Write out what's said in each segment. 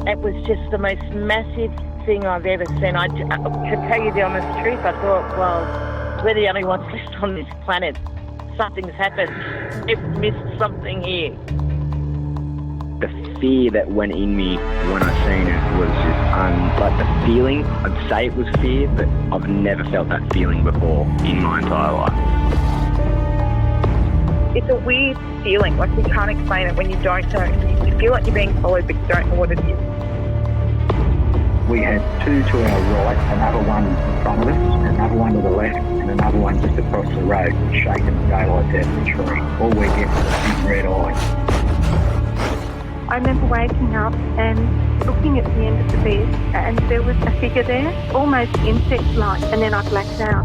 It was just the most massive thing I've ever seen. To tell you the honest truth, I thought, well, we're the only ones left on this planet. Something's happened. We've missed something here. The fear that went in me when I seen it was just like the feeling. I'd say it was fear, but I've never felt that feeling before in my entire life. It's a weird feeling, like you can't explain it when you don't know. You feel like you're being followed, but you don't know what it is. We had two to our right, another one in front of us, another one to the left, and another one just across the road, shaking the daylights out of the tree. All we get was a big red eye. I remember waking up and looking at the end of the bed, and there was a figure there, almost insect-like, and then I blacked out.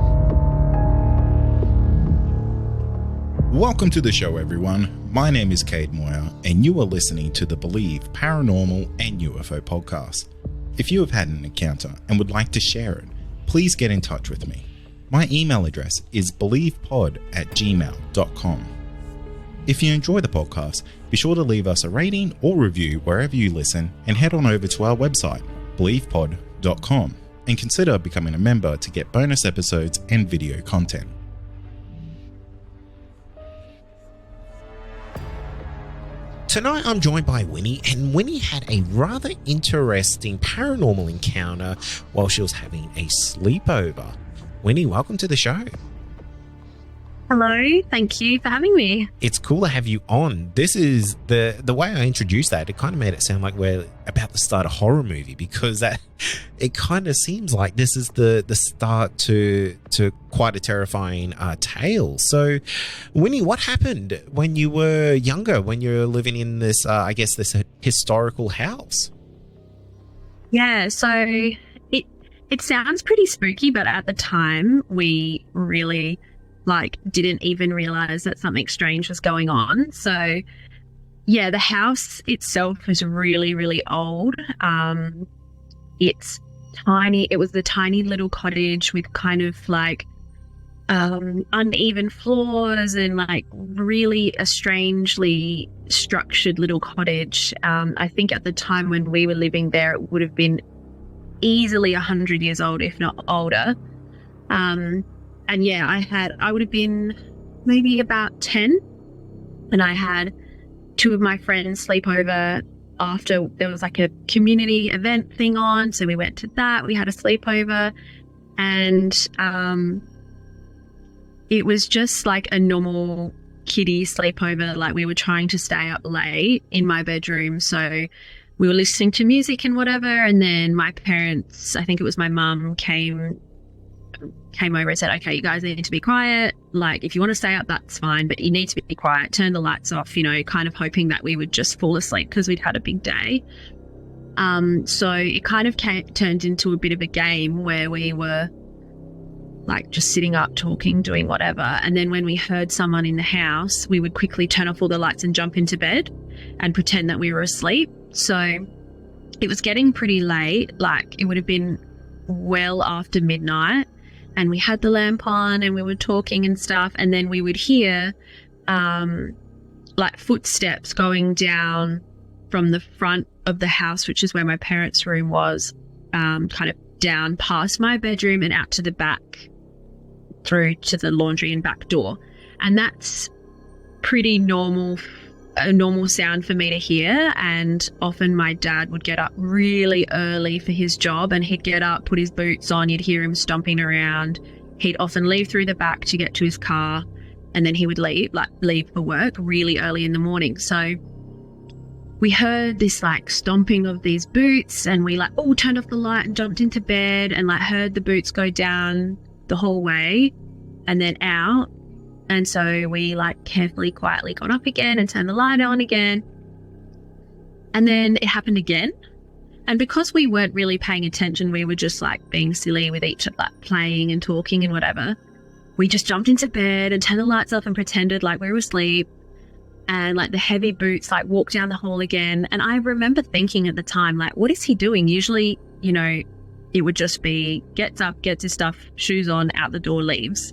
Welcome to the show, everyone. My name is Kade Moyer, and you are listening to the Believe Paranormal and UFO podcast. If you have had an encounter and would like to share it, please get in touch with me. My email address is believepod@gmail.com. If you enjoy the podcast, be sure to leave us a rating or review wherever you listen, and head on over to our website, believepod.com, and consider becoming a member to get bonus episodes and video content. Tonight I'm joined by Wynne, and Wynne had a rather interesting paranormal encounter while she was having a sleepover. Wynne, welcome to the show. Hello, thank you for having me. It's cool to have you on. This is the way I introduced that, it kind of made it sound like we're about to start a horror movie, because it kind of seems like this is the start to quite a terrifying tale. So, Wynne, what happened when you were younger, when you were living in this, this historical house? Yeah, so it sounds pretty spooky, but at the time we really didn't even realize that something strange was going on. So yeah, the house itself is really, really old. It's tiny. It was the tiny little cottage with kind of uneven floors and really a strangely structured little cottage. I think at the time when we were living there, it would have been easily 100 years old, if not older. And yeah, I would have been maybe about 10, and I had two of my friends sleep over after there was a community event thing on. So we went to that, we had a sleepover, and it was just a normal kiddie sleepover. We were trying to stay up late in my bedroom. So we were listening to music and whatever. And then my parents, I think it was my mum, came over and said, okay, you guys need to be quiet. If you want to stay up, that's fine, but you need to be quiet, turn the lights off, kind of hoping that we would just fall asleep because we'd had a big day. So it kind of turned into a bit of a game where we were just sitting up, talking, doing whatever. And then when we heard someone in the house, we would quickly turn off all the lights and jump into bed and pretend that we were asleep. So it was getting pretty late. It would have been well after midnight. And we had the lamp on and we were talking and stuff. And then we would hear footsteps going down from the front of the house, which is where my parents' room was, kind of down past my bedroom and out to the back through to the laundry and back door. And that's pretty normal, a normal sound for me to hear. And often my dad would get up really early for his job, and he'd get up, put his boots on, you'd hear him stomping around. He'd often leave through the back to get to his car, and then he would leave for work really early in the morning. So we heard this stomping of these boots, and we turned off the light and jumped into bed and heard the boots go down the hallway and then out. And so we carefully, quietly got up again and turned the light on again. And then it happened again. And because we weren't really paying attention, we were just being silly with each other, playing and talking and whatever. We just jumped into bed and turned the lights off and pretended we were asleep. And the heavy boots walked down the hall again. And I remember thinking at the time, what is he doing? Usually, it would just be gets up, gets his stuff, shoes on, out the door, leaves.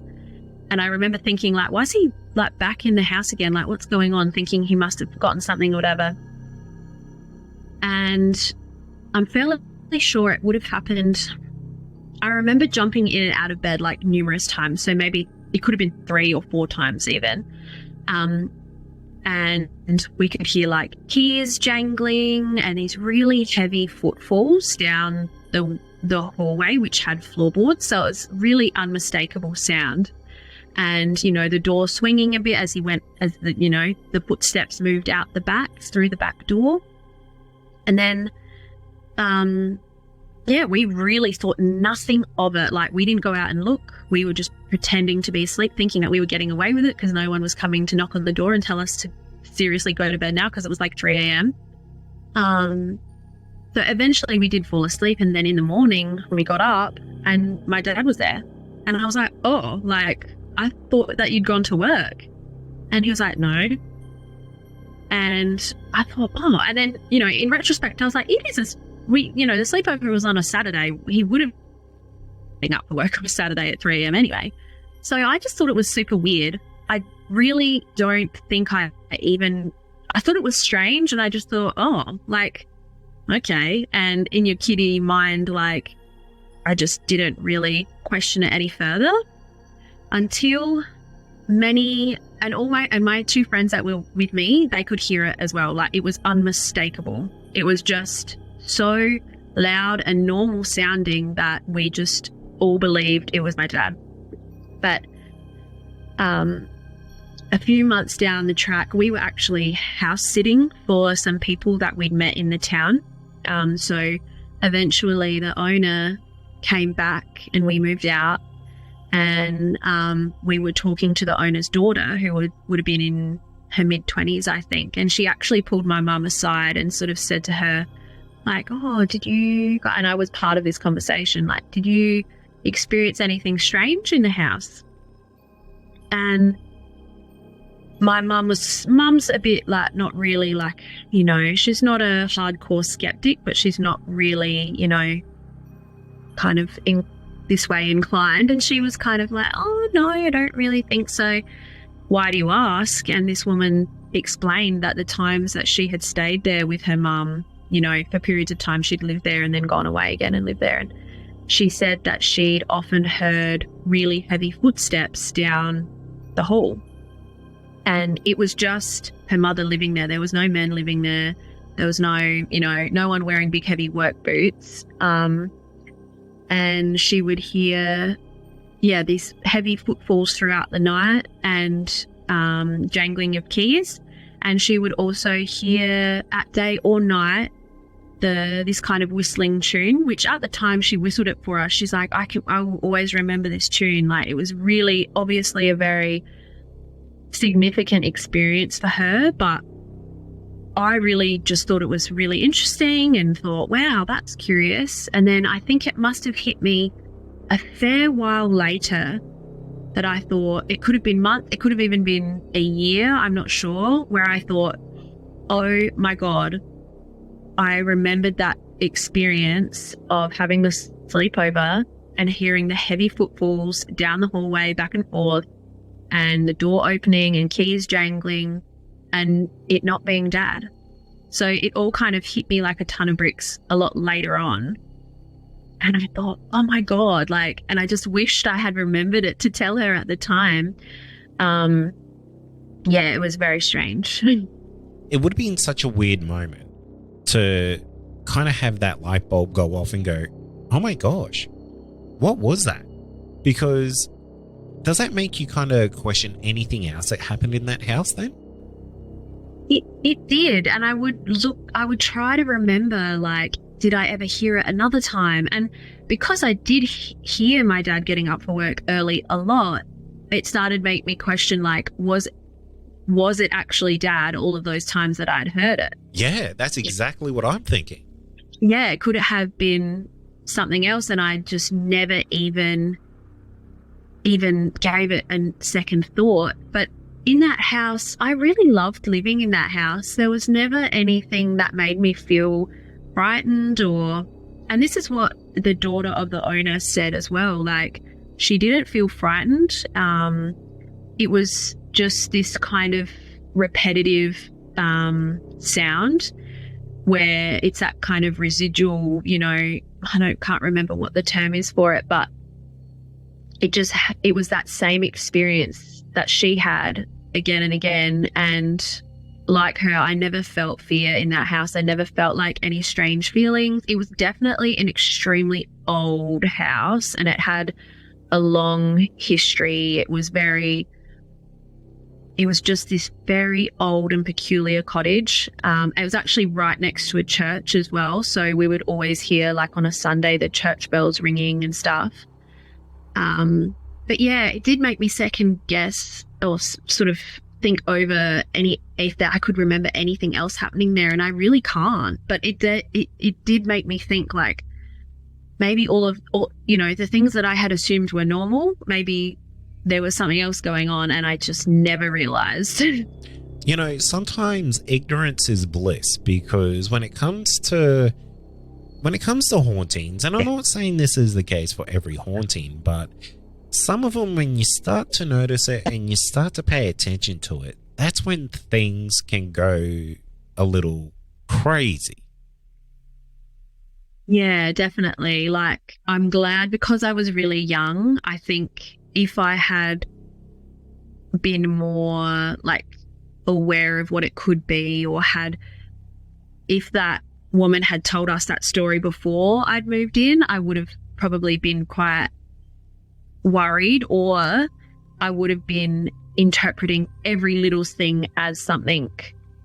And I remember thinking, why is he back in the house again? What's going on? Thinking he must have forgotten something or whatever. And I'm fairly sure it would have happened. I remember jumping in and out of bed like numerous times. So maybe it could have been 3 or 4 times even. And we could hear like keys jangling and these really heavy footfalls down the hallway, which had floorboards. So it was really unmistakable sound. And, you know, the door swinging a bit as the footsteps moved out the back through the back door. And then, we really thought nothing of it. Like, we didn't go out and look. We were just pretending to be asleep, thinking that we were getting away with it because no one was coming to knock on the door and tell us to seriously go to bed now because it was like 3 a.m. So eventually we did fall asleep, and then in the morning we got up and my dad was there. And I was like, oh, like, I thought that you'd gone to work. And he was like, no. And I thought, oh, and then, you know, in retrospect, I was like, the sleepover was on a Saturday. He would have been up for work on a Saturday at 3 a.m. anyway. So I just thought it was super weird. I really don't think I thought it was strange, and I just thought, oh, like, okay. And in your kiddie mind, like, I just didn't really question it any further until my 2 friends that were with me, they could hear it as well. Like, it was unmistakable. It was just so loud and normal sounding that we just all believed it was my dad. But a few months down the track, we were actually house sitting for some people that we'd met in the town. So eventually the owner came back and we moved out, and we were talking to the owner's daughter, who would have been in her mid-20s, I think. And she actually pulled my mum aside and sort of said to her, like, oh, and I was part of this conversation, like, did you experience anything strange in the house? And my mum's a bit like, not really, like, you know, she's not a hardcore skeptic, but she's not really, you know, kind of in this way inclined. And she was kind of like, oh, no, I don't really think so. Why do you ask? And this woman explained that the times that she had stayed there with her mum, you know, for periods of time she'd lived there and then gone away again and lived there. And she said that she'd often heard really heavy footsteps down the hall. And it was just her mother living there. There was no men living there. There was no one wearing big, heavy work boots. And she would hear, these heavy footfalls throughout the night and jangling of keys. And she would also hear at day or night this kind of whistling tune, which at the time she whistled it for us. She's like, I will always remember this tune. Like, it was really obviously a very significant experience for her, but I really just thought it was really interesting and thought, wow, that's curious. And then I think it must have hit me a fair while later that I thought it could have been months, it could have even been a year, I'm not sure, where I thought, oh my God, I remembered that experience of having the sleepover and hearing the heavy footfalls down the hallway back and forth and the door opening and keys jangling and it not being Dad. So it all kind of hit me like a ton of bricks a lot later on. And I thought, oh my God, like, and I just wished I had remembered it to tell her at the time. It was very strange. It would have been such a weird moment to kind of have that light bulb go off and go, oh my gosh, what was that? Because does that make you kind of question anything else that happened in that house then? It did. And I would try to remember, like, did I ever hear it another time? And because I did hear my dad getting up for work early a lot, it started to make me question, like, was it actually Dad all of those times that I'd heard it? Yeah, that's exactly what I'm thinking. Yeah, could it have been something else and I just never even gave it a second thought? But in that house, I really loved living in that house. There was never anything that made me feel frightened and this is what the daughter of the owner said as well, like, she didn't feel frightened. It was just this kind of repetitive sound, where it's that kind of residual, you know, can't remember what the term is for it, but it was that same experience that she had again and again. And like her, I never felt fear in that house. I never felt like any strange feelings. It was definitely an extremely old house, and it had a long history. It was just this very old and peculiar cottage. It was actually right next to a church as well. So we would always hear, like on a Sunday, the church bells ringing and stuff. But yeah, it did make me second guess or sort of think over if I could remember anything else happening there, and I really can't. But it did make me think, like, maybe all the things that I had assumed were normal, maybe there was something else going on and I just never realized. You know, sometimes ignorance is bliss, because when it comes to hauntings, and I'm not saying this is the case for every haunting, but some of them, when you start to notice it and you start to pay attention to it, that's when things can go a little crazy. Yeah, definitely. Like, I'm glad, because I was really young. I think if I had been more like aware of what it could be, or if that woman had told us that story before I'd moved in, I would have probably been quite worried, or I would have been interpreting every little thing as something,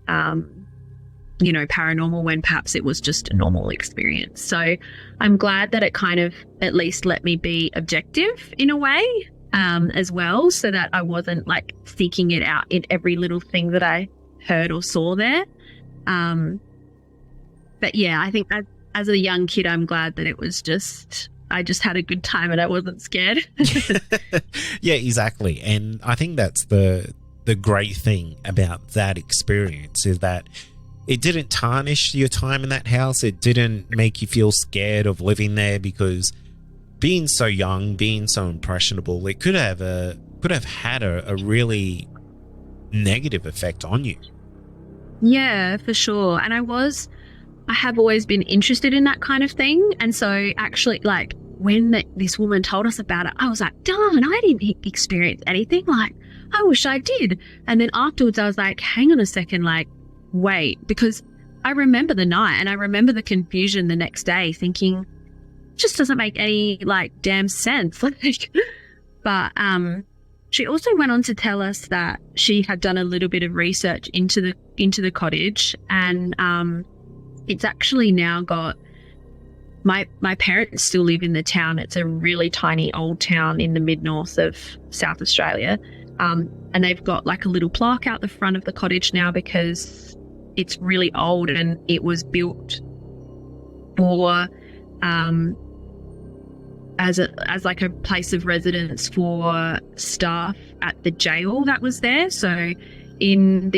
paranormal, when perhaps it was just a normal experience. So I'm glad that it kind of at least let me be objective in a way, as well, so that I wasn't like seeking it out in every little thing that I heard or saw there. But yeah, I think that as a young kid, I'm glad that it was I just had a good time and I wasn't scared. Yeah, exactly. And I think that's the great thing about that experience, is that it didn't tarnish your time in that house. It didn't make you feel scared of living there, because being so young, being so impressionable, it could have had a really negative effect on you. Yeah, for sure. And I have always been interested in that kind of thing. And so actually, like, when this woman told us about it, I was like, darn, I didn't experience anything. Like, I wish I did. And then afterwards I was like, hang on a second, like, wait, because I remember the night and I remember the confusion the next day, thinking, just doesn't make any like damn sense. But she also went on to tell us that she had done a little bit of research into the cottage, and it's actually now got my parents still live in the town. It's a really tiny old town in the mid-north of South Australia, and they've got like a little plaque out the front of the cottage now, because it's really old and it was built for as like a place of residence for staff at the jail that was there. So in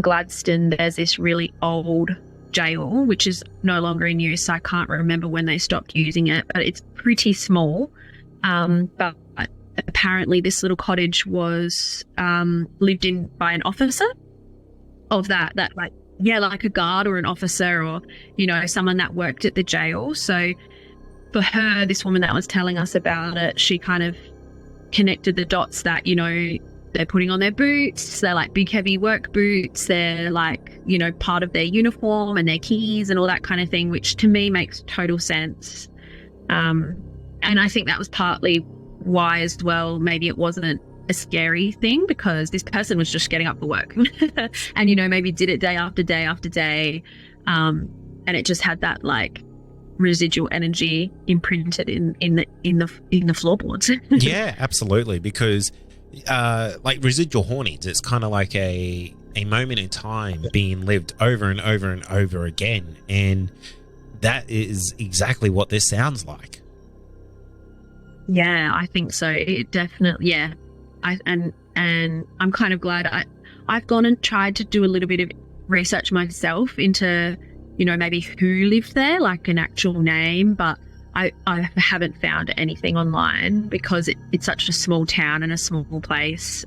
Gladstone, there's this really old jail which is no longer in use. I can't remember when they stopped using it, but it's pretty small. But apparently this little cottage was lived in by an officer of that like, yeah, like a guard or an officer, or someone that worked at the jail. So for her, this woman that was telling us about it, she kind of connected the dots that, they're putting on their boots, they're like big heavy work boots, they're like, part of their uniform and their keys and all that kind of thing, which to me makes total sense. And I think that was partly why as well, maybe it wasn't a scary thing, because this person was just getting up for work and, maybe did it day after day after day. And it just had that like residual energy imprinted in the floorboards. Yeah, absolutely. Because like residual hauntings, it's kind of like a moment in time being lived over and over and over again, and that is exactly what this sounds like. Yeah, I think so. It definitely, yeah. And I'm kind of glad I've gone and tried to do a little bit of research myself into maybe who lived there, like an actual name, but I haven't found anything online, because it's such a small town and a small place.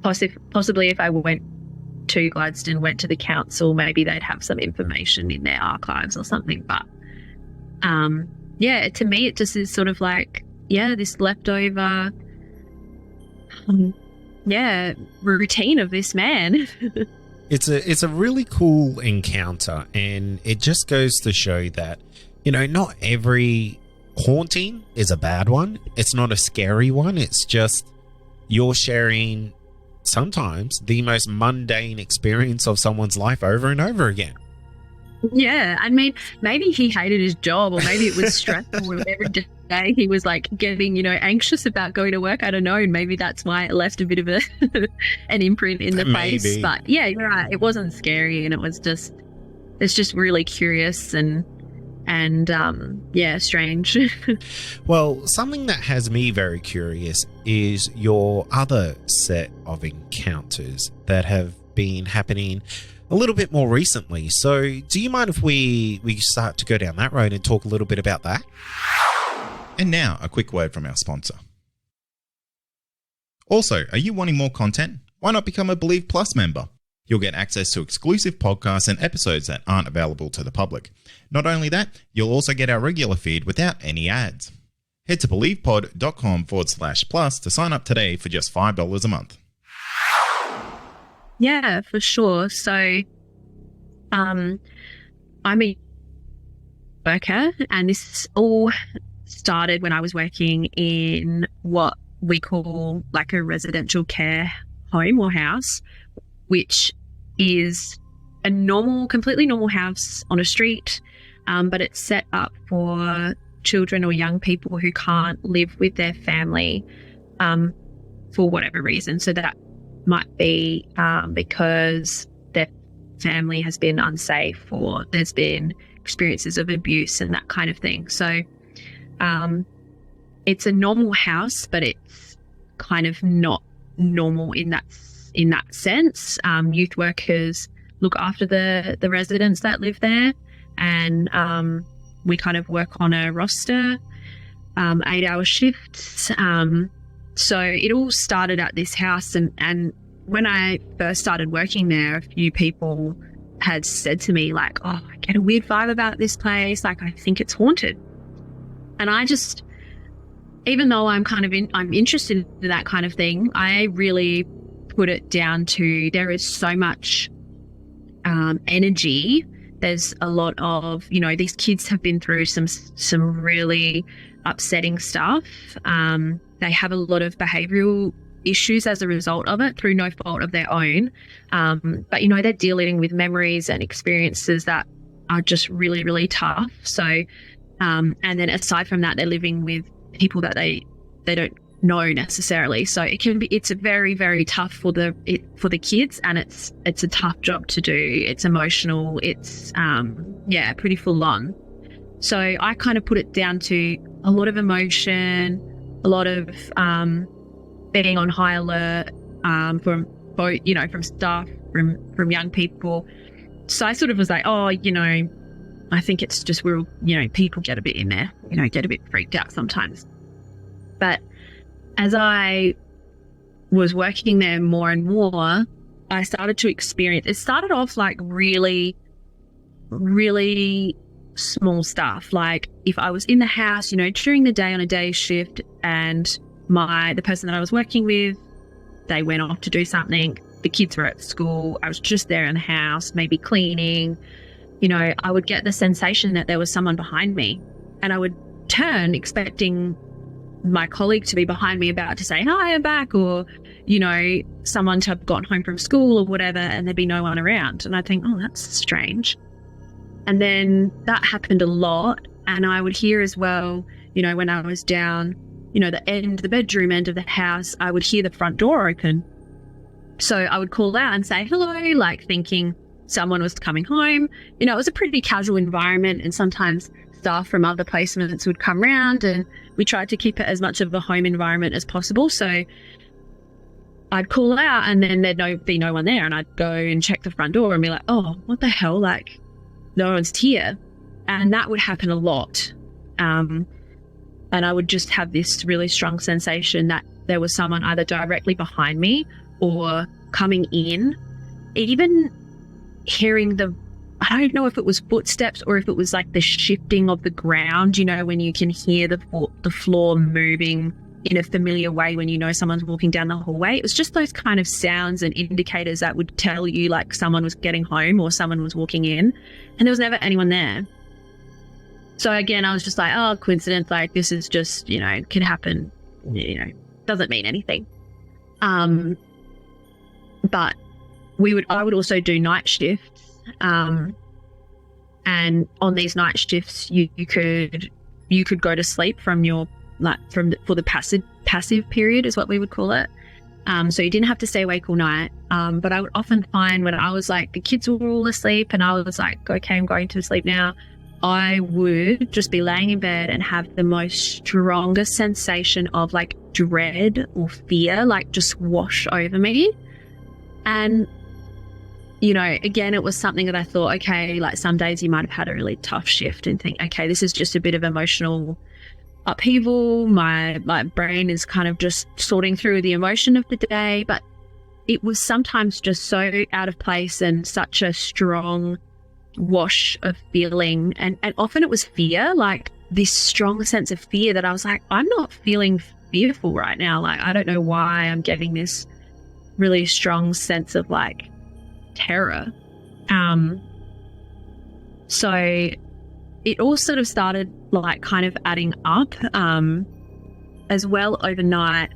Possibly if I went to Gladstone, went to the council, maybe they'd have some information in their archives or something. But yeah, to me it just is sort of like, yeah, this leftover routine of this man. It's a really cool encounter, and it just goes to show that, you know, not every haunting is a bad one. It's not a scary one. It's just you're sharing sometimes the most mundane experience of someone's life over and over again. Yeah, I mean, maybe he hated his job, or maybe it was stressful. Every day he was like getting, you know, anxious about going to work. I don't know. And maybe that's why it left a bit of an imprint in the face. But yeah, you're right. It wasn't scary, and it's just really curious and yeah, strange. Well, something that has me very curious is your other set of encounters that have been happening a little bit more recently. So do you mind if we start to go down that road and talk a little bit about that? And now, a quick word from our sponsor. Also, are you wanting more content? Why not become a Believe Plus member? You'll get access to exclusive podcasts and episodes that aren't available to the public. Not only that, you'll also get our regular feed without any ads. Head to believepod.com/plus to sign up today for just $5 a month. Yeah, for sure. So I'm a worker, and this all started when I was working in what we call like a residential care home or house, which is a completely normal house on a street, but it's set up for children or young people who can't live with their family for whatever reason. So that might be because their family has been unsafe, or there's been experiences of abuse and that kind of thing. So it's a normal house, but it's kind of not normal in that sense. Youth workers look after the residents that live there, and we kind of work on a roster, 8-hour shifts. So it all started at this house, and when I first started working there, a few people had said to me like, oh, I get a weird vibe about this place, like I think it's haunted. And I just, even though I'm interested in that kind of thing, I really put it down to there is so much energy. There's a lot of, you know, these kids have been through some really upsetting stuff. They have a lot of behavioural issues as a result of it through no fault of their own. But, you know, they're dealing with memories and experiences that are just really, really tough. So, and then aside from that, they're living with people that they don't know necessarily. So it's very, very tough for the kids, and it's a tough job to do. It's emotional. It's pretty full on. So I kind of put it down to a lot of emotion, a lot of being on high alert from both, you know, from staff, from young people. So I sort of was like, oh, you know, I think it's just people get a bit in there, you know, get a bit freaked out sometimes. But as I was working there more and more, I started to experience, it started off like really, really small stuff. Like if I was in the house, you know, during the day on a day shift, and the person that I was working with, they went off to do something, the kids were at school, I was just there in the house, maybe cleaning, you know, I would get the sensation that there was someone behind me, and I would turn expecting my colleague to be behind me about to say, hi, I'm back, or, you know, someone to have gotten home from school or whatever, and there'd be no one around. And I'd think, oh, that's strange. And then that happened a lot. And I would hear as well, you know, when I was down, you know, the bedroom end of the house, I would hear the front door open. So I would call out and say hello, like thinking someone was coming home. You know, it was a pretty casual environment, and sometimes staff from other placements would come round, and we tried to keep it as much of a home environment as possible. So I'd call out, and then there'd be no one there, and I'd go and check the front door and be like, oh, what the hell? Like, no one's here. And that would happen a lot. And I would just have this really strong sensation that there was someone either directly behind me or coming in. even hearing I don't know if it was footsteps or if it was like the shifting of the ground, you know, when you can hear the floor moving in a familiar way when you know someone's walking down the hallway. It was just those kind of sounds and indicators that would tell you like someone was getting home or someone was walking in, and there was never anyone there. So again, I was just like, oh, coincidence, like this is just, you know, could happen, you know, doesn't mean anything. But I would also do night shifts. And on these night shifts, you could go to sleep from your for the passive period is what we would call it. So you didn't have to stay awake all night. But I would often find when I was like the kids were all asleep and I was like, okay, I'm going to sleep now, I would just be laying in bed and have the most strongest sensation of like dread or fear like just wash over me. And you know, again, it was something that I thought, okay, like some days you might have had a really tough shift and think, okay, this is just a bit of emotional upheaval. My brain is kind of just sorting through the emotion of the day. But it was sometimes just so out of place and such a strong wash of feeling. And often it was fear, like this strong sense of fear that I was like, I'm not feeling fearful right now. Like, I don't know why I'm getting this really strong sense of like terror. So it all sort of started like kind of adding up. As well, overnight,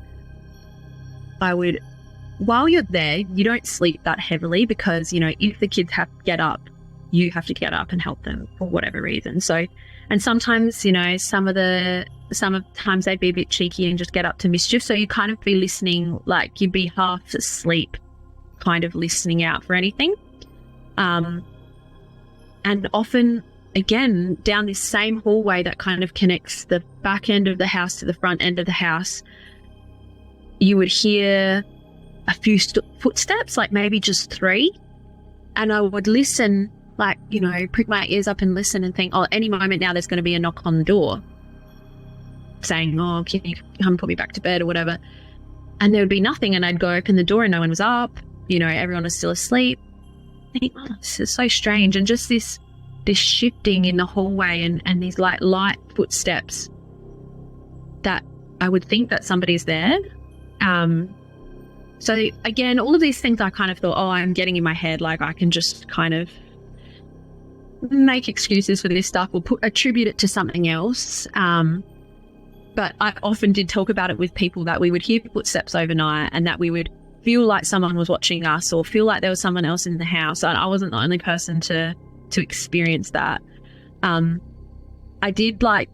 while you're there, you don't sleep that heavily because, you know, if the kids have to get up, you have to get up and help them for whatever reason. So, and sometimes, you know, sometimes they'd be a bit cheeky and just get up to mischief. So you kind of be listening, like you'd be half asleep, kind of listening out for anything. And often, again, down this same hallway that kind of connects the back end of the house to the front end of the house, you would hear a few footsteps, like maybe just 3. And I would listen, like, you know, prick my ears up and listen and think, oh, any moment now there's going to be a knock on the door saying, oh, can you come put me back to bed or whatever. And there would be nothing. And I'd go open the door and no one was up. You know, everyone was still asleep. I think, oh, this is so strange. And just this shifting in the hallway and these like light footsteps that I would think that somebody's there. So again, all of these things I kind of thought, oh, I'm getting in my head, like I can just kind of make excuses for this stuff or attribute it to something else. But I often did talk about it with people that we would hear footsteps overnight and that we would feel like someone was watching us or feel like there was someone else in the house. And I wasn't the only person to experience that. I did like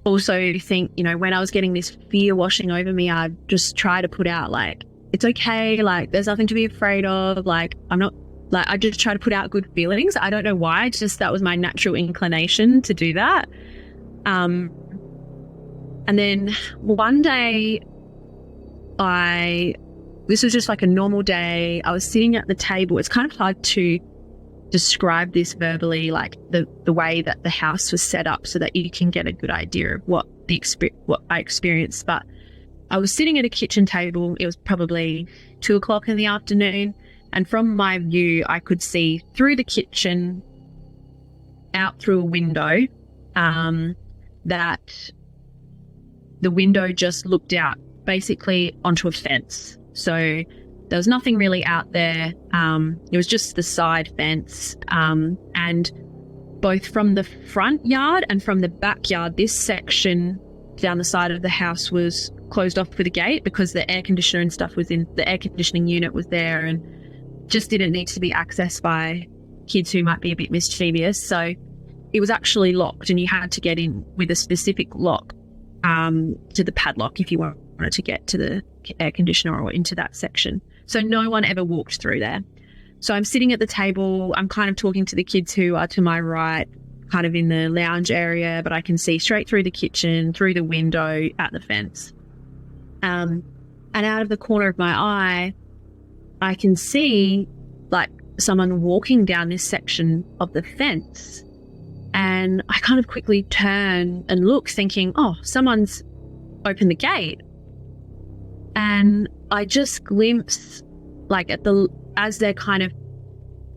also think, you know, when I was getting this fear washing over me, I just try to put out like, it's okay, like there's nothing to be afraid of, like I'm not, like I just try to put out good feelings. I don't know why, just that was my natural inclination to do that. And then one day this was just like a normal day. I was sitting at the table. It's kind of hard to describe this verbally, like the way that the house was set up so that you can get a good idea of what I experienced. But I was sitting at a kitchen table. It was probably 2:00 in the afternoon. And from my view, I could see through the kitchen out through a window, that the window just looked out basically onto a fence. So there was nothing really out there. It was just the side fence. And both from the front yard and from the backyard, this section down the side of the house was closed off with a gate because the air conditioner and stuff was in, the air conditioning unit was there and just didn't need to be accessed by kids who might be a bit mischievous. So it was actually locked and you had to get in with a specific lock to the padlock if you wanted to get to the air conditioner or into that section. So no one ever walked through there. So I'm sitting at the table, I'm kind of talking to the kids who are to my right, kind of in the lounge area, but I can see straight through the kitchen, through the window, at the fence. And out of the corner of my eye, I can see like someone walking down this section of the fence. And I kind of quickly turn and look thinking, oh, someone's opened the gate. And I just glimpse like at the as they're kind of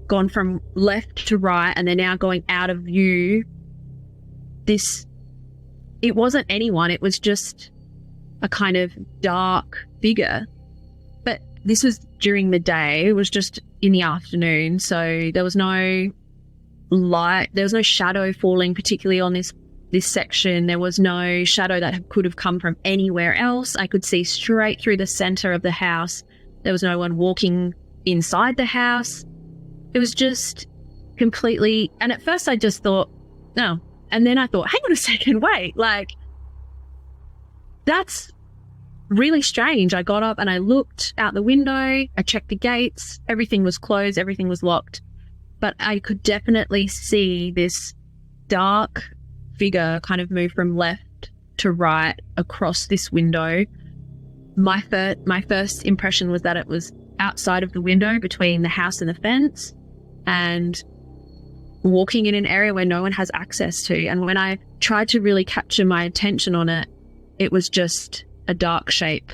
gone from left to right and they're now going out of view, it wasn't anyone, it was just a kind of dark figure. But this was during the day, it was just in the afternoon, so there was no light, there was no shadow falling particularly on this section. There was no shadow that could have come from anywhere else. I could see straight through the center of the house. There was no one walking inside the house. It was just completely, and at first I just thought, no. And then I thought, hang on a second, wait, like, that's really strange. I got up and I looked out the window, I checked the gates, everything was closed, everything was locked. But I could definitely see this dark figure kind of move from left to right across this window. My first impression was that it was outside of the window between the house and the fence and walking in an area where no one has access to. And when I tried to really capture my attention on it, it was just a dark shape.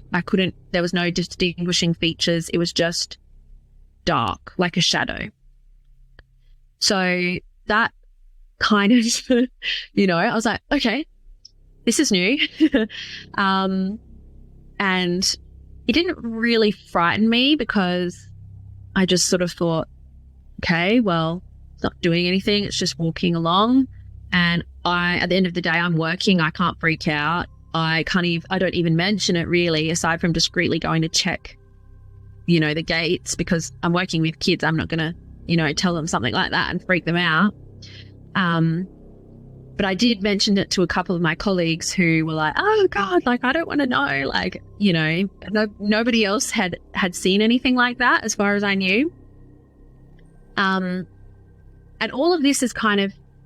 There was no distinguishing features. It was just dark, like a shadow. So that kind of, I was like, okay, this is new. And it didn't really frighten me because I just sort of thought, okay, well, it's not doing anything. It's just walking along. And at the end of the day, I'm working. I can't freak out. I don't even mention it really, aside from discreetly going to check, the gates, because I'm working with kids. I'm not going to, tell them something like that and freak them out. But I did mention it to a couple of my colleagues who were like, oh God, like, I don't want to know. Like, nobody else had seen anything like that as far as I knew. And all of this is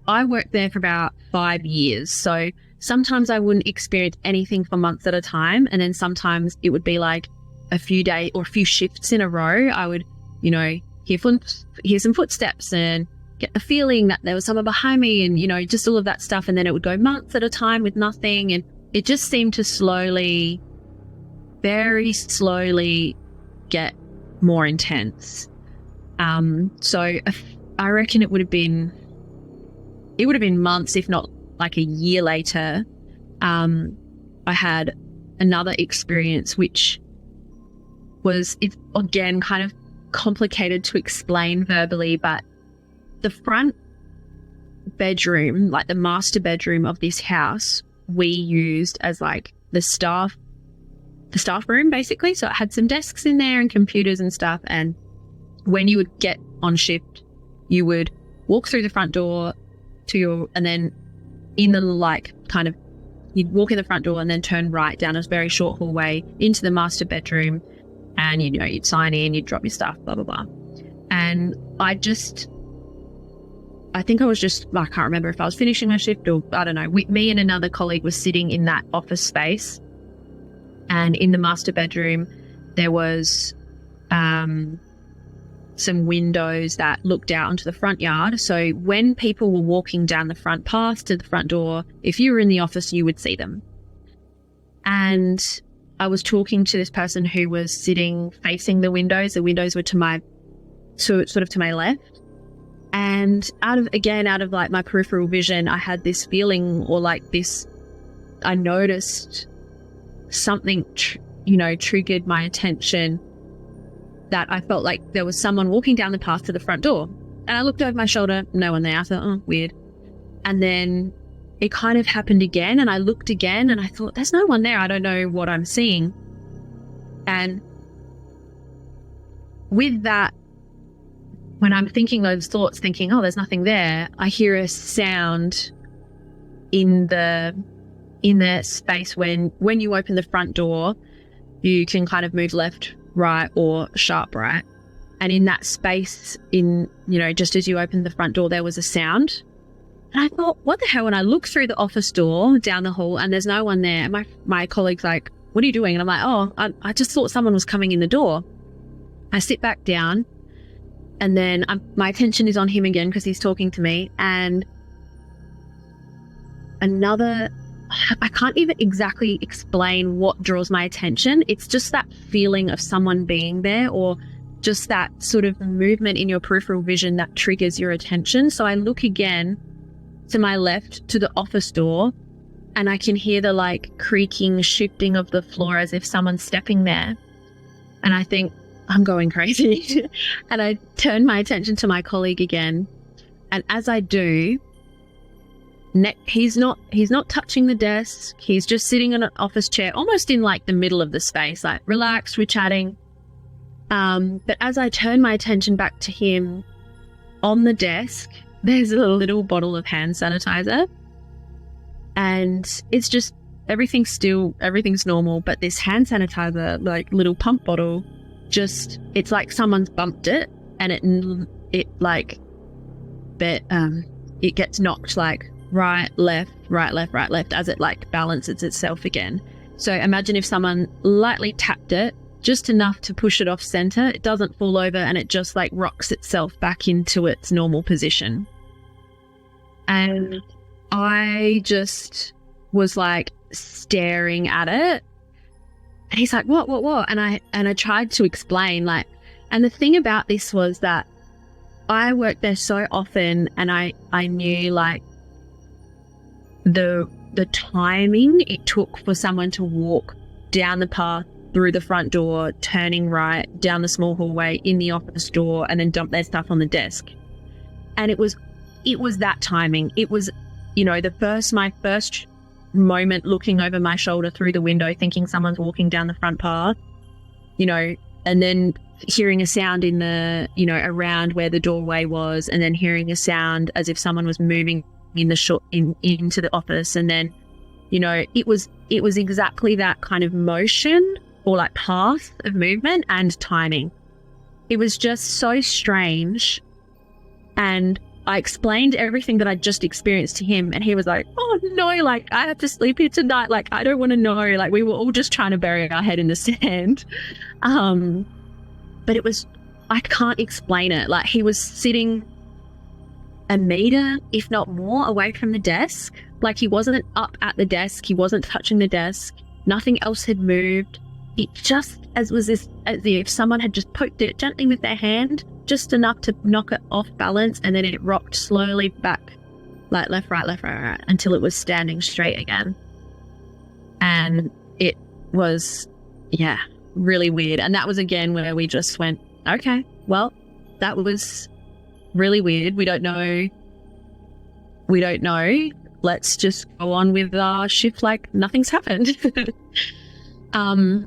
I worked there for about 5 years. So sometimes I wouldn't experience anything for months at a time. And then sometimes it would be like a few days or a few shifts in a row. I would, hear some footsteps and get the feeling that there was someone behind me and, just all of that stuff. And then it would go months at a time with nothing. And it just seemed to very slowly get more intense. So I reckon it would have been months, if not like a year later. I had another experience, which was, it's again kind of complicated to explain verbally, but the front bedroom, like the master bedroom of this house, we used as like the staff room basically. So it had some desks in there and computers and stuff. And when you would get on shift, you would walk through the front door and then in the you'd walk in the front door and then turn right down a very short hallway into the master bedroom, and you'd sign in, you'd drop your stuff, blah blah blah. And I think I was I can't remember if I was finishing my shift or I don't know. Me and another colleague was sitting in that office space, and in the master bedroom there was some windows that looked out onto the front yard. So when people were walking down the front path to the front door, if you were in the office, you would see them. And I was talking to this person who was sitting facing the windows. The windows were to my left. And out of like my peripheral vision, I had this feeling, or like this, I noticed something, triggered my attention, that I felt like there was someone walking down the path to the front door. And I looked over my shoulder, no one there. I thought, oh, weird. And then it kind of happened again, and I looked again and I thought, there's no one there. I don't know what I'm seeing. And with that, when I'm thinking those thoughts, thinking, oh, there's nothing there, I hear a sound in the space when you open the front door, you can kind of move left, right, or sharp right. And in that space, just as you opened the front door, there was a sound. And I thought, what the hell? And I looked through the office door down the hall and there's no one there. And my colleague's like, what are you doing? And I'm like, oh, I just thought someone was coming in the door. I sit back down, and then my attention is on him again because he's talking to me. And I can't even exactly explain what draws my attention. It's just that feeling of someone being there, or just that sort of movement in your peripheral vision that triggers your attention. So I look again to my left to the office door, and I can hear the like creaking, shifting of the floor as if someone's stepping there. And I think, I'm going crazy. And I turn my attention to my colleague again. And as I do, he's not touching the desk. He's just sitting in an office chair, almost in like the middle of the space, like relaxed, we're chatting. But as I turn my attention back to him, on the desk, there's a little bottle of hand sanitizer. And it's just, everything's normal. But this hand sanitizer, like little pump bottle, it's like someone's bumped it, and it gets knocked like right, left as it like balances itself again. So imagine if someone lightly tapped it, just enough to push it off center, it doesn't fall over, and it just like rocks itself back into its normal position. And I just was like staring at it. And he's like, what? And I tried to explain, like, and the thing about this was that I worked there so often, and I knew like the timing it took for someone to walk down the path, through the front door, turning right, down the small hallway, in the office door, and then dump their stuff on the desk. And it was that timing. It was, my first moment looking over my shoulder through the window, thinking someone's walking down the front path, and then hearing a sound in the, around where the doorway was, and then hearing a sound as if someone was moving into the office. And then, it was exactly that kind of motion, or like path of movement and timing. It was just so strange. And I explained everything that I'd just experienced to him, and he was like, oh no, like I have to sleep here tonight. Like, I don't want to know. Like, we were all just trying to bury our head in the sand. But I can't explain it. Like, he was sitting a meter, if not more, away from the desk. Like, he wasn't up at the desk. He wasn't touching the desk. Nothing else had moved. It just as if someone had just poked it gently with their hand, just enough to knock it off balance, and then it rocked slowly back, like left, right, until it was standing straight again. And it was, really weird. And that was again where we just went, okay, well, that was really weird. We don't know. Let's just go on with our shift like nothing's happened. And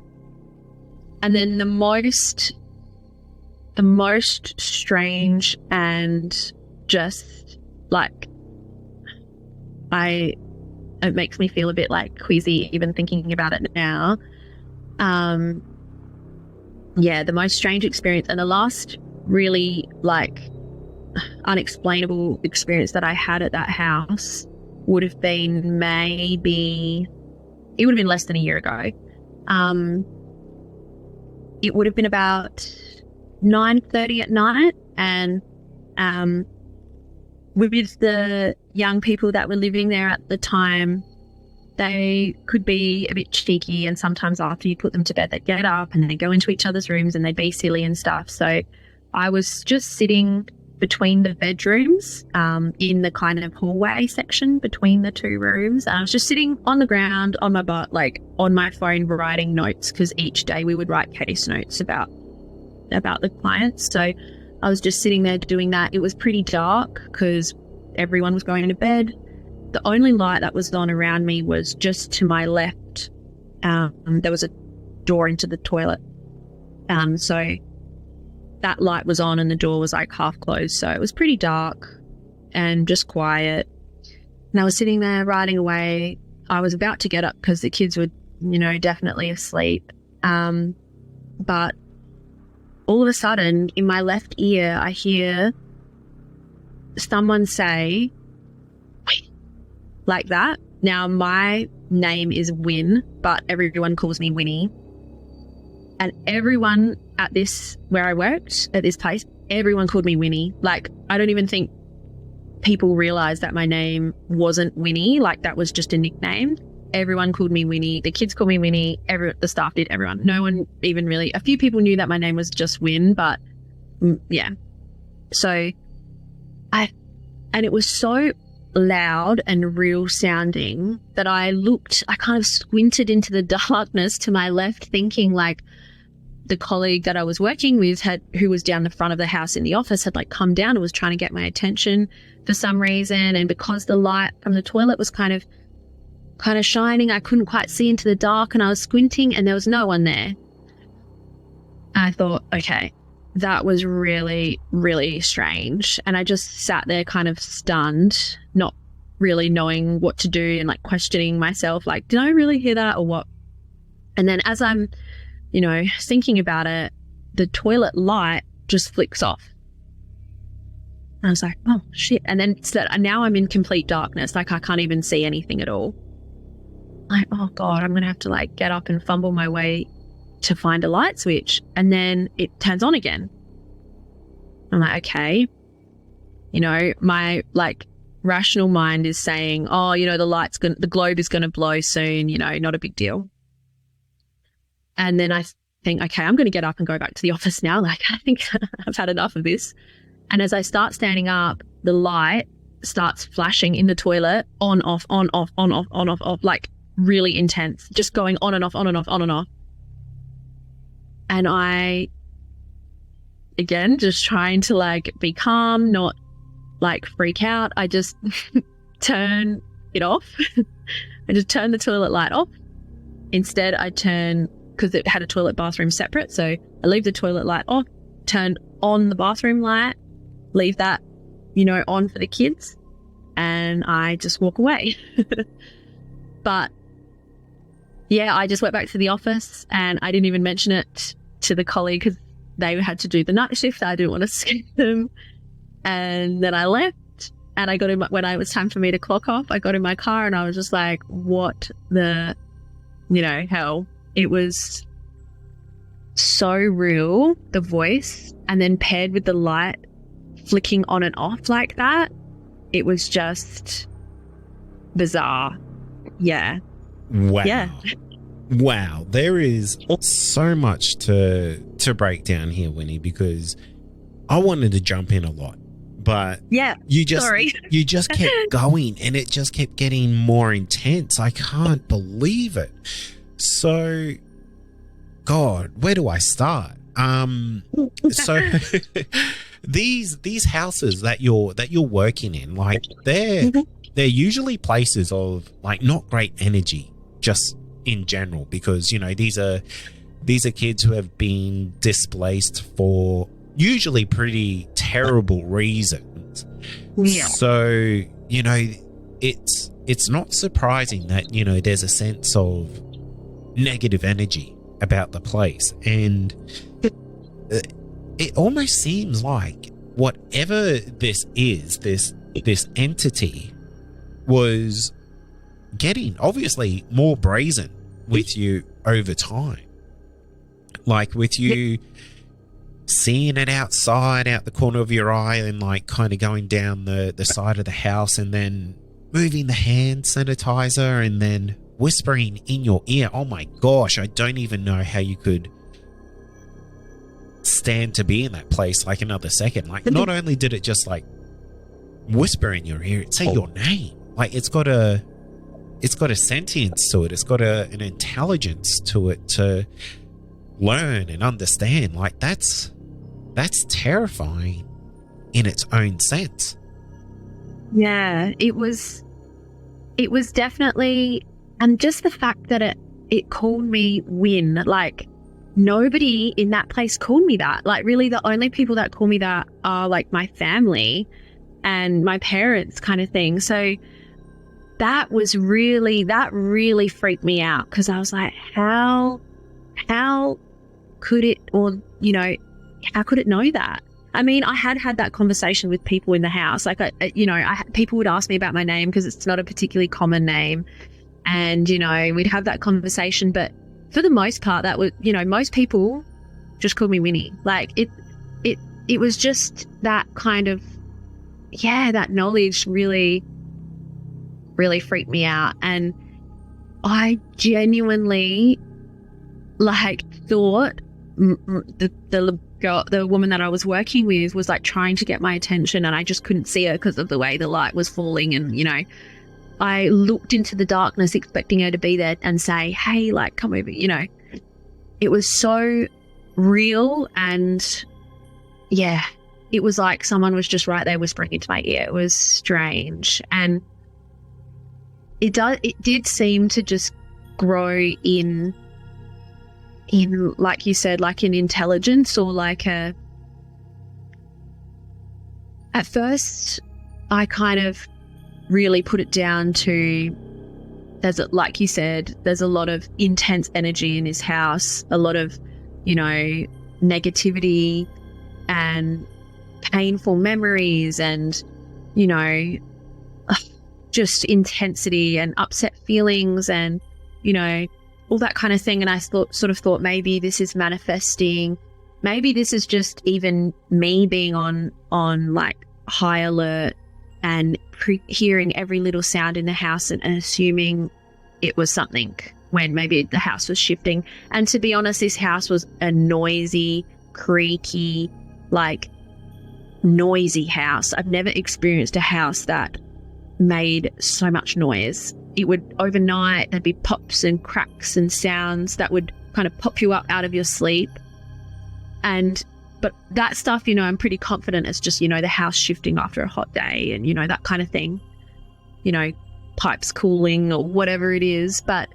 then the most strange, and just like, it makes me feel a bit like queasy even thinking about it now. The most strange experience, and the last really like unexplainable experience that I had at that house would have been less than a year ago. It would have been about 9:30 at night, and with the young people that were living there at the time, they could be a bit cheeky, and sometimes after you put them to bed, they'd get up and they'd go into each other's rooms and they'd be silly and stuff. So I was just sitting between the bedrooms, in the kind of hallway section between the two rooms. I was just sitting on the ground on my butt, like on my phone, writing notes, because each day we would write case notes about the clients. So I was just sitting there doing that. It was pretty dark because everyone was going to bed. The only light that was on around me was just to my left. There was a door into the toilet. So that light was on and the door was like half closed. So it was pretty dark and just quiet. And I was sitting there writing away. I was about to get up because the kids were, definitely asleep. But all of a sudden, in my left ear, I hear someone say, "Wait," like that. Now, my name is Wynne, but everyone calls me Winnie. And everyone at where I worked, at this place, everyone called me Winnie. Like, I don't even think people realized that my name wasn't Winnie. Like, that was just a nickname. everyone called me Wynne. The kids called me Wynne. The staff did, everyone. No one even really, a few people knew that my name was just Wynne, but yeah. So and it was so loud and real sounding that I kind of squinted into the darkness to my left, thinking like the colleague that I was working with who was down the front of the house in the office had like come down and was trying to get my attention for some reason. And because the light from the toilet was kind of shining, I couldn't quite see into the dark, and I was squinting and there was no one there. I thought, okay, that was really, really strange. And I just sat there kind of stunned, not really knowing what to do and like questioning myself, like, did I really hear that or what? And then as I'm, thinking about it, the toilet light just flicks off. And I was like, oh shit. And then now I'm in complete darkness. Like I can't even see anything at all. Like, oh God, I'm going to have to like get up and fumble my way to find a light switch. And then it turns on again. I'm like, okay. My like rational mind is saying, oh, the globe is going to blow soon, not a big deal. And then I think, okay, I'm going to get up and go back to the office now. Like, I think I've had enough of this. And as I start standing up, the light starts flashing in the toilet, on, off, on, off, on, off, on, off, off, like really intense, just going on and off, on and off, on and off. And I, again, just trying to like be calm, not like freak out. I just turn it off. I just turn the toilet light off. Instead, I turn, because it had a toilet bathroom separate, so I leave the toilet light off, turn on the bathroom light, leave that, on for the kids, and I just walk away. But yeah, I just went back to the office and I didn't even mention it to the colleague because they had to do the night shift. I didn't want to scare them. And then I left, and I got in when it was time for me to clock off, I got in my car and I was just like, what the, hell. It was so real, the voice, and then paired with the light flicking on and off like that. It was just bizarre. Yeah. Wow. Yeah. Wow. There is so much to break down here, Wynne, because I wanted to jump in a lot, but yeah, you just kept going and it just kept getting more intense. I can't believe it. So, God, where do I start? So these houses that you're working in, like they're usually places of like not great energy, just in general, because these are kids who have been displaced for usually pretty terrible reasons. Yeah. So it's not surprising that there's a sense of negative energy about the place, and it almost seems like whatever this is, this entity was getting obviously more brazen with you over time, like with you seeing it outside out the corner of your eye and like kind of going down the side of the house and then moving the hand sanitizer and then whispering in your ear. Oh my gosh, I don't even know how you could stand to be in that place like another second. Like, not only did it just like whisper in your ear, it say your name. Like it's got a sentience to it. It's got an intelligence to it to learn and understand. Like that's terrifying in its own sense. Yeah, it was definitely, and just the fact that it called me Wynne, like nobody in that place called me that. Like really the only people that call me that are like my family and my parents kind of thing. So that really freaked me out, because I was like, how could it, or how could it know that? I mean, I had that conversation with people in the house. Like, people would ask me about my name because it's not a particularly common name. And, we'd have that conversation. But for the most part, that was, most people just called me Wynne. Like, it was just that kind of, that knowledge really, really freaked me out. And I genuinely like thought the woman that I was working with was like trying to get my attention, and I just couldn't see her because of the way the light was falling. And, you know, I looked into the darkness expecting her to be there and say, hey, like, come over, you know. It was so real, and yeah, it was like someone was just right there whispering into my ear. It was strange. And it did seem to just grow in like you said, like an intelligence, or like at first I kind of really put it down to, like you said, there's a lot of intense energy in his house, a lot of, you know, negativity and painful memories, and, you know, just intensity and upset feelings, and, you know, all that kind of thing. And I sort of thought maybe this is manifesting, maybe this is just even me being on like high alert and hearing every little sound in the house and assuming it was something when maybe the house was shifting. And to be honest, this house was a noisy, creaky, like noisy house. I've never experienced a house that made so much noise. It would, overnight, there'd be pops and cracks and sounds that would kind of pop you up out of your sleep. But that stuff, you know, I'm pretty confident it's just, you know, the house shifting after a hot day and, you know, that kind of thing, you know, pipes cooling or whatever it is. But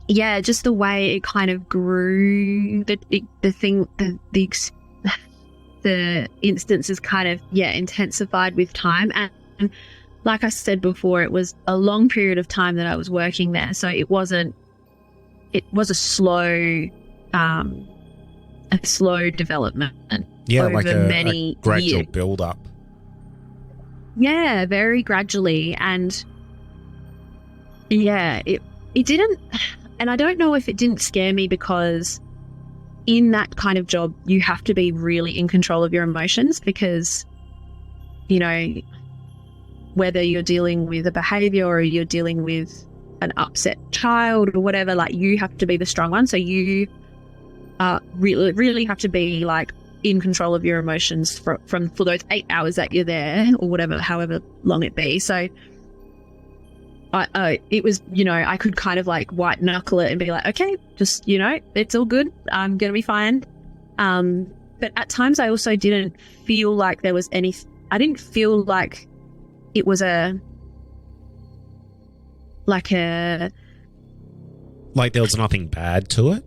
yeah, just the way it kind of grew, the instances kind of, intensified with time. And like I said before, it was a long period of time that I was working there. So it was a slow development. Yeah, over like many a gradual years. build up. Yeah, very gradually. And yeah, it didn't, and I don't know if it didn't scare me, because in that kind of job, you have to be really in control of your emotions, because, you know, whether you're dealing with a behavior or you're dealing with an upset child or whatever, like, you have to be the strong one. So you really, really have to be like in control of your emotions for those 8 hours that you're there, or whatever, however long it be. So it was, you know, I could kind of like white knuckle it and be like, okay, just, you know, it's all good. I'm going to be fine. But at times I also didn't feel like there was I didn't feel like it was like there was nothing bad to it.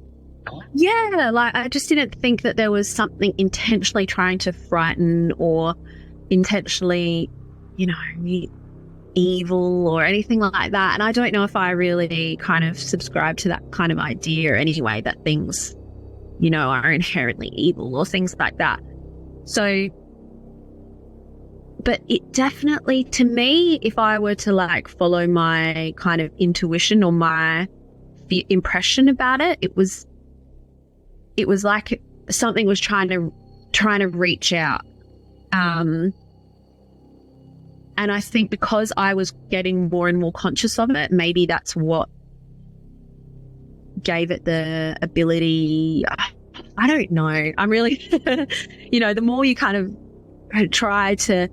Yeah, like I just didn't think that there was something intentionally trying to frighten or intentionally, you know, evil or anything like that. And I don't know if I really kind of subscribe to that kind of idea anyway, that things, you know, are inherently evil or things like that. So, but it definitely, to me, if I were to like follow my kind of intuition or my impression about it, it was like something was trying to reach out. And I think because I was getting more and more conscious of it, maybe that's what gave it the ability. I don't know. I'm really, you know, the more you kind of try to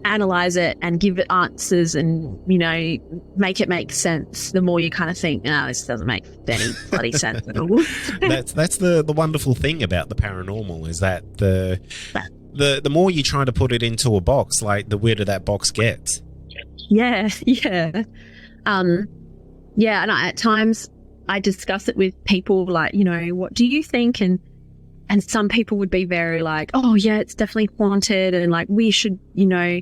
analyze it and give it answers and, you know, make it make sense, the more you kind of think, no, this doesn't make any bloody sense at all. That's the wonderful thing about the paranormal, is that the more you try to put it into a box, like the weirder that box gets. Yeah. And at times I discuss it with people, like, you know, what do you think? And some people would be very like, oh yeah, it's definitely haunted, and like we should, you know,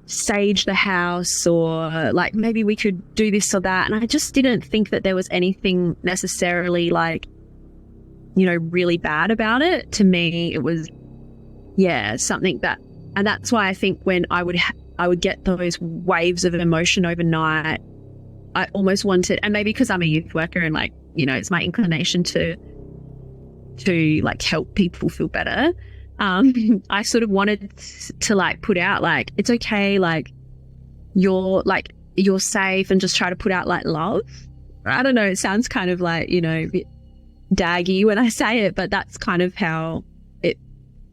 sage the house, or like maybe we could do this or that. And I just didn't think that there was anything necessarily like, you know, really bad about it. To me, it was, something that, and that's why I think when I would get those waves of emotion overnight, I almost wanted, and maybe because I'm a youth worker and like, you know, it's my inclination to like help people feel better. I sort of wanted to like put out like, it's okay, like you're safe, and just try to put out like love. I don't know, it sounds kind of like, you know, a bit daggy when I say it, but that's kind of how it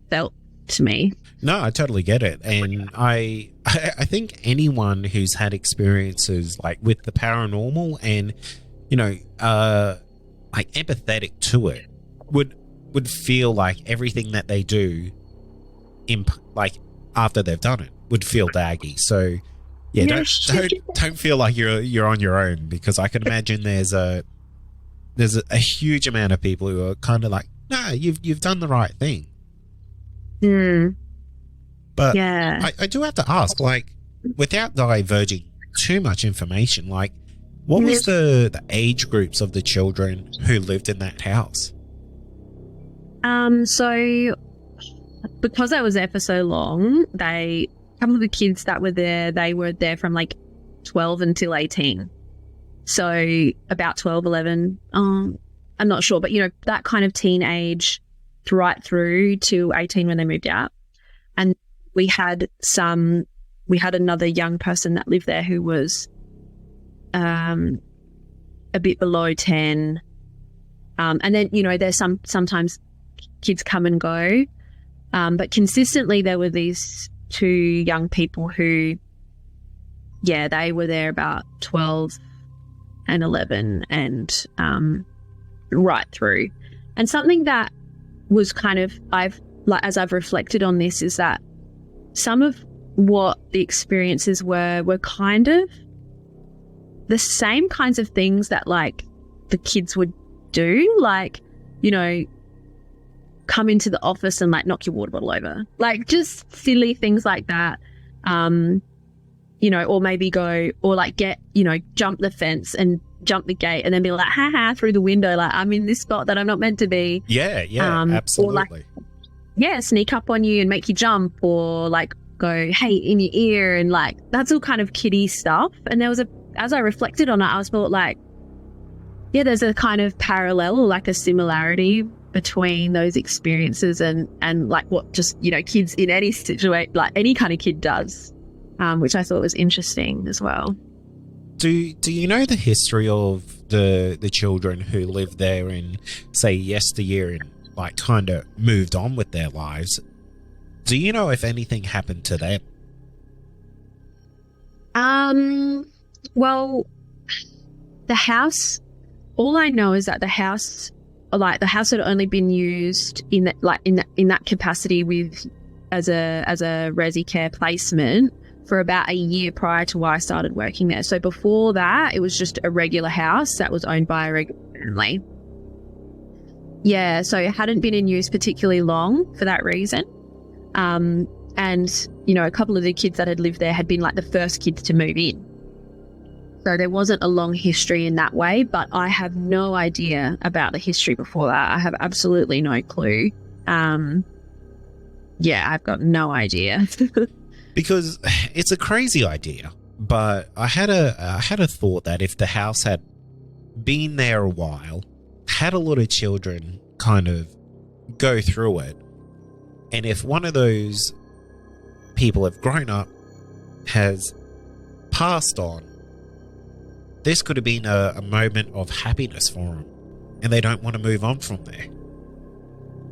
felt to me. No, I totally get it. And I think anyone who's had experiences like with the paranormal and, you know, like empathetic to it would feel like everything that they do like after they've done it would feel daggy. So yeah, don't feel like you're on your own, because I can imagine there's a huge amount of people who are kind of like, no, you've done the right thing. But yeah, I do have to ask, like, without diverging too much information, like, what was the age groups of the children who lived in that house? So because I was there for so long, a couple of the kids that were there, they were there from like 12 until 18. So about 12, 11, I'm not sure, but you know, that kind of teenage right through to 18 when they moved out. And we had another young person that lived there who was a bit below 10. And then, you know, there's sometimes kids come and go. But consistently there were these two young people who, yeah, they were there about 12 and 11 and right through. And something that was kind of, as I've reflected on this, is that some of what the experiences were kind of the same kinds of things that like the kids would do, like, you know, come into the office and like knock your water bottle over, like just silly things like that. You know, or maybe go, or like get, you know, jump the fence and jump the gate and then be like, ha through the window, like I'm in this spot that I'm not meant to be. Yeah, absolutely. Or like, yeah, sneak up on you and make you jump, or like go, hey, in your ear, and like that's all kind of kiddie stuff. And there was as I reflected on it, I was thought like, yeah, there's a kind of parallel, or like a similarity between those experiences and like what just, you know, kids in any situation, like any kind of kid does, which I thought was interesting as well. Do you know the history of the children who lived there in, say, yesteryear and like kind of moved on with their lives? Do you know if anything happened to them? Well, the house, all I know is that the house had only been used in that capacity with as a resi care placement for about a year prior to why I started working there. So before that, it was just a regular house that was owned by a regular family. Yeah, so it hadn't been in use particularly long for that reason. And, you know, a couple of the kids that had lived there had been like the first kids to move in. So there wasn't a long history in that way, but I have no idea about the history before that. I have absolutely no clue. Yeah, I've got no idea. Because it's a crazy idea, but I had a thought that if the house had been there a while, had a lot of children kind of go through it, and if one of those people have grown up, has passed on, this could have been a moment of happiness for them, and they don't want to move on from there.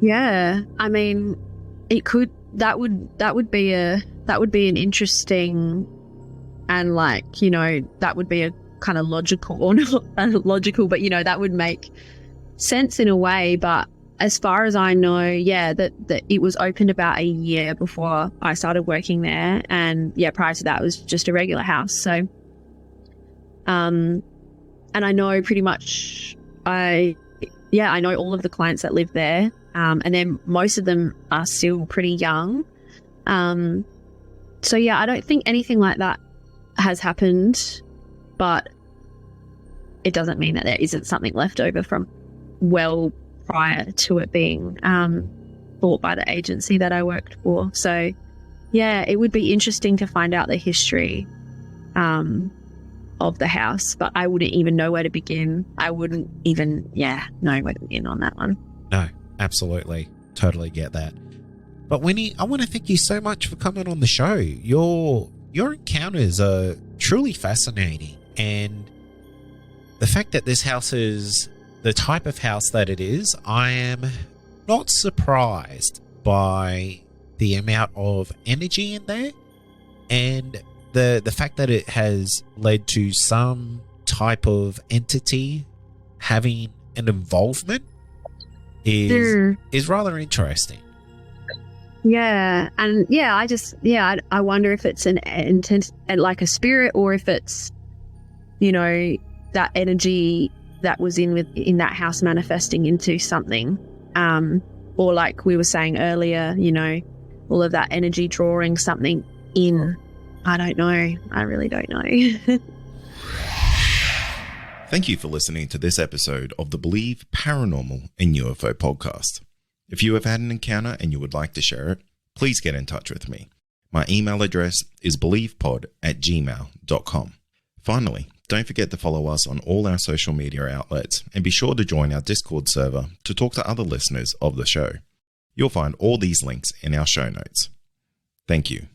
Yeah, I mean, it could. That would be an interesting, and like, you know, that would be a kind of logical, or not logical, but you know, that would make sense in a way. But as far as I know, yeah, that it was opened about a year before I started working there, and yeah, prior to that it was just a regular house. So, and I know pretty much, I know all of the clients that live there. And then most of them are still pretty young. So yeah, I don't think anything like that has happened, but it doesn't mean that there isn't something left over from well prior to it being bought by the agency that I worked for. So yeah, it would be interesting to find out the history of the house, but I wouldn't even know where to begin. I wouldn't even, know where to begin on that one. No. Absolutely. Totally get that. But Wynne, I want to thank you so much for coming on the show. Your your encounters are truly fascinating, and the fact that this house is the type of house that it is, I am not surprised by the amount of energy in there, and the fact that it has led to some type of entity having an involvement is rather interesting. Yeah, and I wonder if it's an intense, like a spirit, or if it's, you know, that energy that was in that house manifesting into something, or like we were saying earlier, you know, all of that energy drawing something in. I don't know. I really don't know. Thank you for listening to this episode of the Believe Paranormal and UFO podcast. If you have had an encounter and you would like to share it, please get in touch with me. My email address is believepod@gmail.com. Finally, don't forget to follow us on all our social media outlets and be sure to join our Discord server to talk to other listeners of the show. You'll find all these links in our show notes. Thank you.